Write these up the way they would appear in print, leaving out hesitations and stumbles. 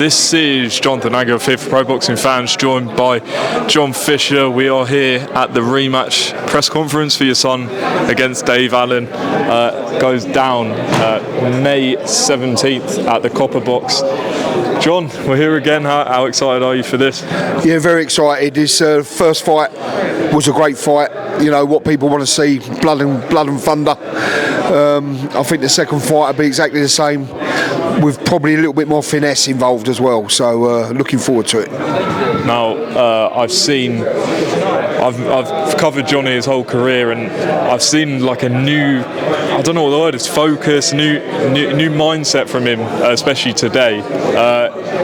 This is Jonathan Agger here for Pro Boxing Fans, joined by John Fisher. We are here at the rematch press conference for your son against Dave Allen. Goes down May 17th at the Copper Box. John, we're here again. How excited are you for this? Yeah, very excited. This first fight was a great fight. You know what people want to see: blood and thunder. I think the second fight will be exactly the same, with probably a little bit more finesse involved as well. So looking forward to it. Now, I've covered Johnny his whole career, and I've seen like a new, I don't know what the word is, focus, new mindset from him, especially today.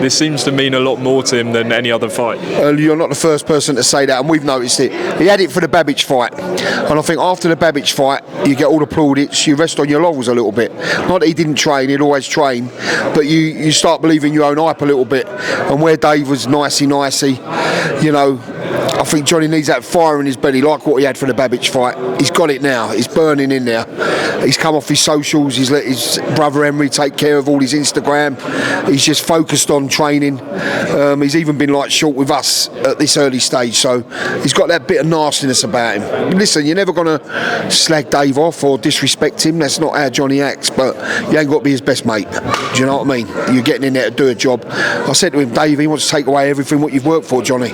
This seems to mean a lot more to him than any other fight. You're not the first person to say that, and we've noticed it. He had it for the Babbage fight, and I think after the Babbage fight, you get all the plaudits, you rest on your laurels a little bit. Not that he didn't train, he'd always train, but you start believing your own hype a little bit. And where Dave was nicey, you know, I think Johnny needs that fire in his belly, like what he had for the Babbage fight. He's got it now. He's burning in there. He's come off his socials. He's let his brother Henry take care of all his Instagram. He's just focused on training. He's even been like short with us at this early stage. So he's got that bit of nastiness about him. Listen, you're never going to slag Dave off or disrespect him. That's not how Johnny acts. But you ain't got to be his best mate. Do you know what I mean? You're getting in there to do a job. I said to him, Dave, he wants to take away everything what you've worked for, Johnny.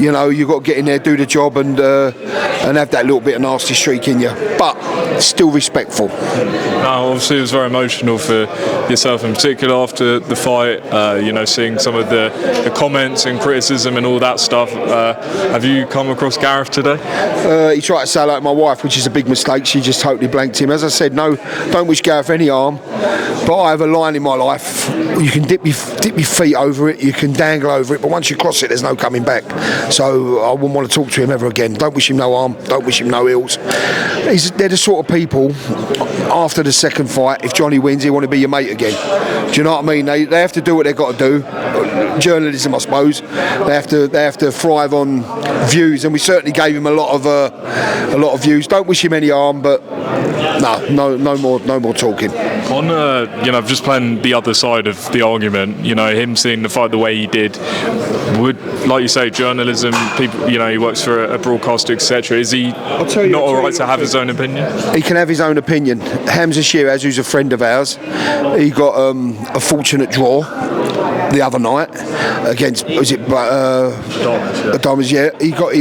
You know, you've got to get in there, do the job, and have that little bit of nasty streak in you, but still respectful. Now, obviously, it was very emotional for yourself in particular after the fight. You know, seeing some of the comments and criticism and all that stuff. Have you come across Gareth today? He tried to say hello to my wife, which is a big mistake. She just totally blanked him. As I said, no, don't wish Gareth any harm. But I have a line in my life: you can dip your feet over it, you can dangle over it, but once you cross it, there's no coming back. So I wouldn't want to talk to him ever again. Don't wish him no harm. Don't wish him no ills. They're the sort of people, after the second fight, if Johnny wins, he want to be your mate again. Do you know what I mean? They have to do what they've got to do. Journalism, I suppose. They have to thrive on views, and we certainly gave him a lot of views. Don't wish him any harm, but no more talking. On you know, just playing the other side of the argument, you know, him seeing the fight the way he did, would, like you say, journalism, people, you know, he works for a broadcaster, etc. Is he not all right to have his own opinion? He can have his own opinion. Hamza Shiraz, who's a friend of ours, he got a fortunate draw the other night against, was it Adonis? Yeah, he got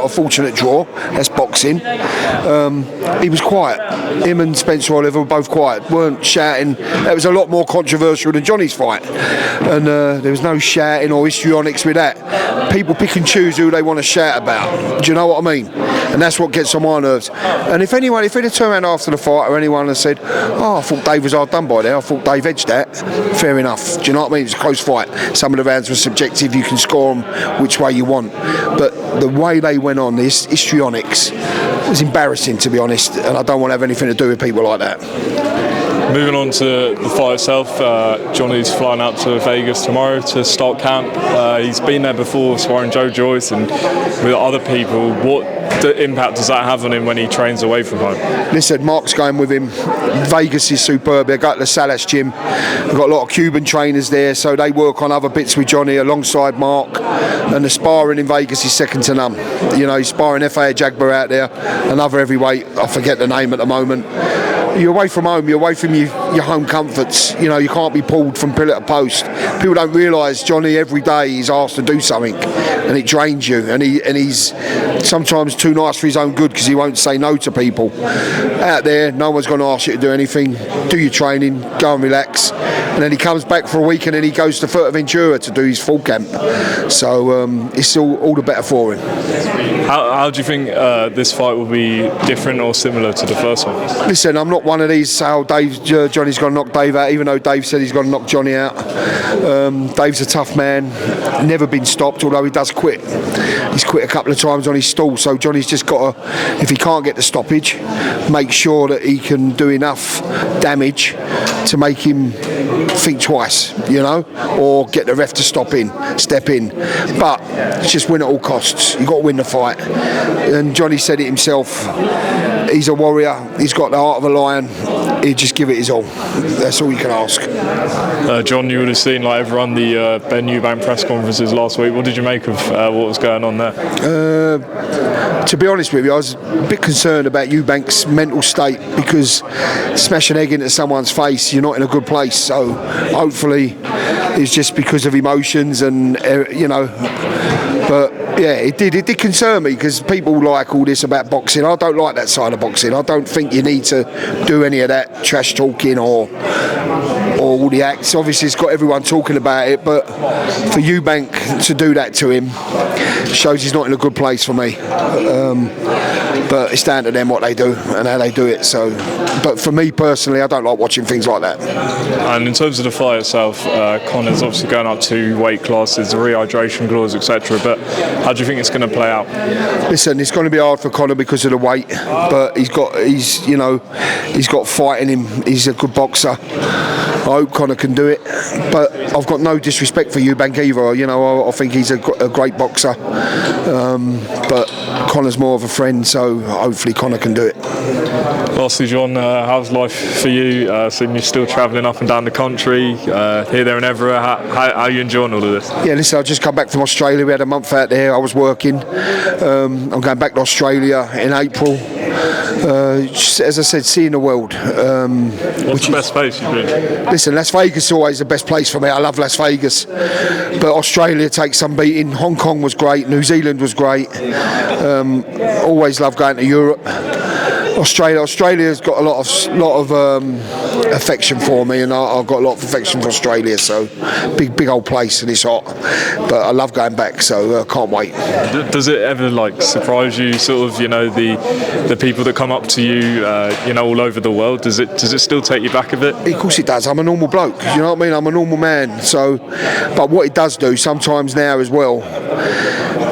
a fortunate draw. That's boxing. He was quiet. Him and Spencer Oliver were both quiet, weren't shouting. That was a lot more controversial than Johnny's fight, and there was no shouting or histrionics with that. People pick and choose who they want to shout about. Do you know what I mean? And that's what gets on my nerves. And if they'd have turned around after the fight, or anyone had said, "Oh, I thought Dave was hard done by there. I thought Dave edged that," fair enough. Do you know what I mean? It was a close fight. Some of the rounds were subjective. You can score them which way you want. But the way they went on, this histrionics, was embarrassing, to be honest. And I don't want to have anything to do with people like that. Moving on to the fight itself, Johnny's flying out to Vegas tomorrow to start camp. He's been there before, sparring Joe Joyce and with other people. What impact does that have on him when he trains away from home? Listen, Mark's going with him. Vegas is superb. They got the Salas gym. They've got a lot of Cuban trainers there, so they work on other bits with Johnny alongside Mark. And the sparring in Vegas is second to none. You know, he's sparring F.A. Jagber out there, another heavyweight. I forget the name at the moment. You're away from home, you're away from your home comforts. You know, you can't be pulled from pillar to post. People don't realise Johnny every day he's asked to do something, and it drains you. And he's sometimes too nice for his own good, because he won't say no to people. Out there, no one's going to ask you to do anything. Do your training, go and relax. And then he comes back for a week, and then he goes to Fuerteventura to do his full camp. So it's all the better for him. How do you think this fight will be different or similar to the first one? Listen, I'm not one of these, Johnny's going to knock Dave out, even though Dave said he's going to knock Johnny out. Dave's a tough man, never been stopped, although he does quit. He's quit a couple of times on his stall, so Johnny's just got to, if he can't get the stoppage, make sure that he can do enough damage to make him think twice, you know, or get the ref to step in. But it's just win at all costs. You've got to win the fight. And Johnny said it himself. He's a warrior. He's got the heart of a lion. He'd just give it his all. That's all you can ask. John, you would have seen, like everyone, the Ben Eubank press conferences last week. What did you make of what was going on there? To be honest with you, I was a bit concerned about Eubank's mental state, because smash an egg into someone's face, you're not in a good place. So hopefully it's just because of emotions and, you know. But yeah, it did concern me, because people like all this about boxing. I don't like that side of boxing. I don't think you need to do any of that trash talking or all the acts. Obviously it's got everyone talking about it, but for Eubank to do that to him shows he's not in a good place for me. But it's down to them what they do and how they do it. So, but for me personally, I don't like watching things like that. And in terms of the fight itself, Conor's obviously going up 2 weight classes, the rehydration clause, etc. But how do you think it's going to play out? Listen, it's going to be hard for Conor because of the weight, but he's got fight in him. He's a good boxer. I hope Conor can do it, but I've got no disrespect for Eubank either. You know, I think he's a great boxer, but Conor's more of a friend, so hopefully Conor can do it. Lastly, John, how's life for you? Seeing you're still travelling up and down the country, here, there, and everywhere. How are you enjoying all of this? Yeah, listen, I just come back from Australia. We had a month out there. I was working. I'm going back to Australia in April. As I said, seeing the world. What's the best place you've been? Listen, Las Vegas is always the best place for me. I love Las Vegas, but Australia takes some beating. Hong Kong was great. New Zealand was great. Always love going to Europe. Australia's got a lot of affection for me, and I've got a lot of affection for Australia. So big old place, and it's hot, but I love going back. So I can't wait. Does it ever surprise you, sort of, you know, the people that come up to you, you know, all over the world? Does it still take you back a bit? Of course it does. I'm a normal bloke. You know what I mean? I'm a normal man. So, but what it does do sometimes now as well,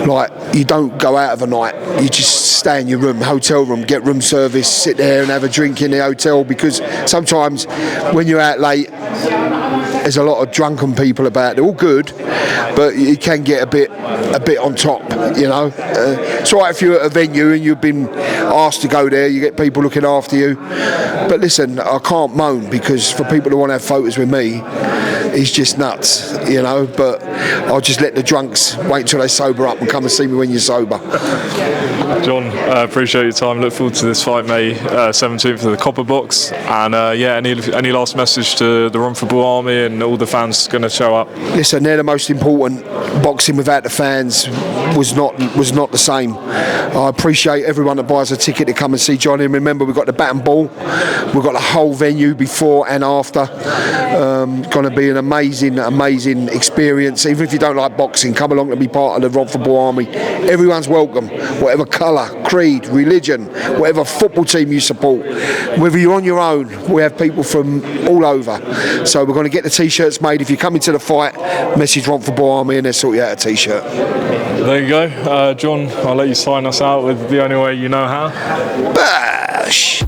like, you don't go out of a night, you just stay in your room, hotel room, get room service, sit there and have a drink in the hotel, because sometimes when you're out late there's a lot of drunken people about. They're all good, but you can get a bit on top, you know. It's all right if you're at a venue and you've been asked to go there, you get people looking after you. But listen, I can't moan, because for people who want to have photos with me, he's just nuts, you know. But I'll just let the drunks wait until they sober up and come and see me when you're sober. John, appreciate your time. Look forward to this fight, May 17th for the Copper Box. And yeah, any last message to the Romford Army and all the fans going to show up? Listen, they're the most important. Boxing without the fans was not the same. I appreciate everyone that buys a ticket to come and see Johnny. And remember, we've got the bat and ball. We've got the whole venue before and after. Going to be an amazing experience. Even if you don't like boxing, come along to be part of the Romford Army. Everyone's welcome, whatever colour, creed, religion, whatever football team you support. Whether you're on your own, we have people from all over. So we're going to get the t-shirts made. If you come into the fight, message Romford Army and they'll sort you out a t-shirt. There you go. John, I'll let you sign us out with the only way you know how. Bash!